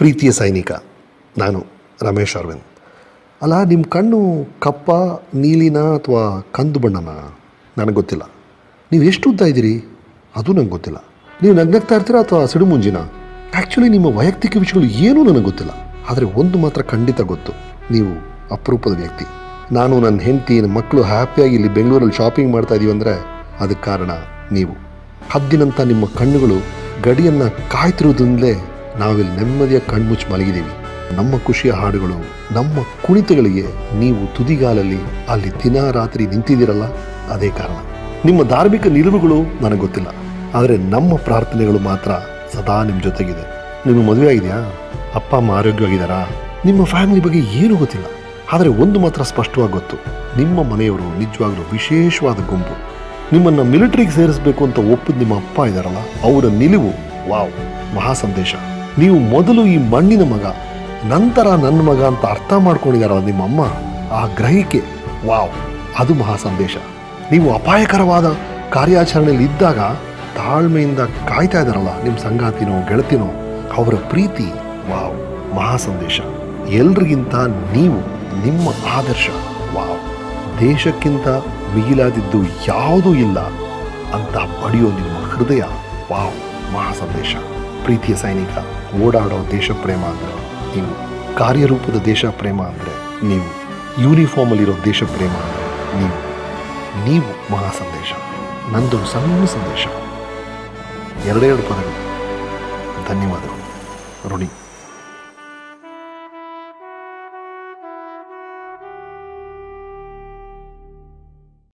ಪ್ರೀತಿಯ ಸೈನಿಕ, ನಾನು ರಮೇಶ್ ಅರವಿಂದ್. ಅಲ್ಲ, ನಿಮ್ಮ ಕಣ್ಣು ಕಪ್ಪ, ನೀಲಿನ ಅಥವಾ ಕಂದು ಬಣ್ಣನ ನನಗೆ ಗೊತ್ತಿಲ್ಲ. ನೀವು ಎಷ್ಟು ಉದ್ದ ಇದ್ದೀರಿ ಅದು ನನಗೆ ಗೊತ್ತಿಲ್ಲ. ನೀವು ನಗ್ನಗ್ತಾ ಇರ್ತೀರಾ ಅಥವಾ ಸಿಡುಮುಂಜಿನ? ಆ್ಯಕ್ಚುಲಿ ನಿಮ್ಮ ವೈಯಕ್ತಿಕ ವಿಷಯಗಳು ಏನೂ ನನಗೆ ಗೊತ್ತಿಲ್ಲ. ಆದರೆ ಒಂದು ಮಾತ್ರ ಖಂಡಿತ ಗೊತ್ತು, ನೀವು ಅಪರೂಪದ ವ್ಯಕ್ತಿ. ನಾನು, ನನ್ನ ಹೆಂಡತಿ, ನನ್ನ ಮಕ್ಕಳು ಹ್ಯಾಪಿಯಾಗಿ ಇಲ್ಲಿ ಬೆಂಗಳೂರಲ್ಲಿ ಶಾಪಿಂಗ್ ಮಾಡ್ತಾ ಇದ್ದೀವಿ ಅಂದರೆ ಅದಕ್ಕೆ ಕಾರಣ ನೀವು. ಹದ್ದಿನಂಥ ನಿಮ್ಮ ಕಣ್ಣುಗಳು ಗಡಿಯನ್ನು ಕಾಯ್ತಿರೋದ್ರಿಂದಲೇ ನಾವಿಲ್ಲಿ ನೆಮ್ಮದಿಯ ಕಣ್ಮುಚ್ಚಿ ಮಲಗಿದ್ದೀವಿ. ನಮ್ಮ ಖುಷಿಯ ಹಾಡುಗಳು, ನಮ್ಮ ಕುಣಿತಗಳಿಗೆ ನೀವು ತುದಿಗಾಲಲ್ಲಿ ಅಲ್ಲಿ ದಿನ ರಾತ್ರಿ ನಿಂತಿದ್ದೀರಲ್ಲ, ಅದೇ ಕಾರಣ. ನಿಮ್ಮ ಧಾರ್ಮಿಕ ನಿಲುವುಗಳು ನನಗೆ ಗೊತ್ತಿಲ್ಲ, ಆದರೆ ನಮ್ಮ ಪ್ರಾರ್ಥನೆಗಳು ಮಾತ್ರ ಸದಾ ನಿಮ್ಮ ಜೊತೆಗಿದೆ. ನಿಮ್ಮ ಮದುವೆ ಆಗಿದೆಯಾ? ಅಪ್ಪ ಅಮ್ಮ ಆರೋಗ್ಯವಾಗಿದ್ದಾರಾ? ನಿಮ್ಮ ಫ್ಯಾಮಿಲಿ ಬಗ್ಗೆ ಏನೂ ಗೊತ್ತಿಲ್ಲ, ಆದರೆ ಒಂದು ಮಾತ್ರ ಸ್ಪಷ್ಟವಾಗಿ ಗೊತ್ತು, ನಿಮ್ಮ ಮನೆಯವರು ನಿಜವಾಗ್ಲೂ ವಿಶೇಷವಾದ ಗುಂಪು. ನಿಮ್ಮನ್ನು ಮಿಲಿಟರಿಗೆ ಸೇರಿಸಬೇಕು ಅಂತ ಒಪ್ಪಿದ ನಿಮ್ಮ ಅಪ್ಪ ಇದ್ದಾರಲ್ಲ, ಅವರ ನಿಲುವು ವಾವ್, ಮಹಾ ಸಂದೇಶ. ನೀವು ಮೊದಲು ಈ ಮಣ್ಣಿನ ಮಗ, ನಂತರ ನನ್ನ ಮಗ ಅಂತ ಅರ್ಥ ಮಾಡ್ಕೊಂಡಿದ್ದಾರಲ್ಲ ನಿಮ್ಮ ಅಮ್ಮ, ಆ ಗ್ರಹಿಕೆ ವಾವ್, ಅದು ಮಹಾ ಸಂದೇಶ. ನೀವು ಅಪಾಯಕರವಾದ ಕಾರ್ಯಾಚರಣೆಯಲ್ಲಿ ಇದ್ದಾಗ ತಾಳ್ಮೆಯಿಂದ ಕಾಯ್ತಾ ಇದ್ದಾರಲ್ಲ ನಿಮ್ಮ ಸಂಗಾತಿನೋ ಗೆಳತಿನೋ, ಅವರ ಪ್ರೀತಿ ವಾವ್, ಮಹಾ ಸಂದೇಶ. ಎಲ್ರಿಗಿಂತ ನೀವು, ನಿಮ್ಮ ಆದರ್ಶ ವಾವ್, ದೇಶಕ್ಕಿಂತ ಮಿಗಿಲಾದಿದ್ದು ಯಾವುದೂ ಇಲ್ಲ ಅಂತ ಬಡಿಯೋ ನಿಮ್ಮ ಹೃದಯ ವಾವ್, ಮಹಾ ಸಂದೇಶ. ಪ್ರೀತಿಯ ಸೈನಿಕ, ಓಡಾಡೋ ದೇಶ ಪ್ರೇಮ ಅಂದರೆ ನೀವು, ಕಾರ್ಯರೂಪದ ದೇಶ ಪ್ರೇಮ ಅಂದರೆ ನೀವು, ಯೂನಿಫಾರ್ಮಲ್ಲಿರೋ ದೇಶ ಪ್ರೇಮ ಅಂದರೆ ನೀವು ಮಹಾ ಸಂದೇಶ. ನಂದೊಂದು ಸಣ್ಣ ಸಂದೇಶ, 2 ಪದಗಳು. ಧನ್ಯವಾದಗಳು ಋಣಿ.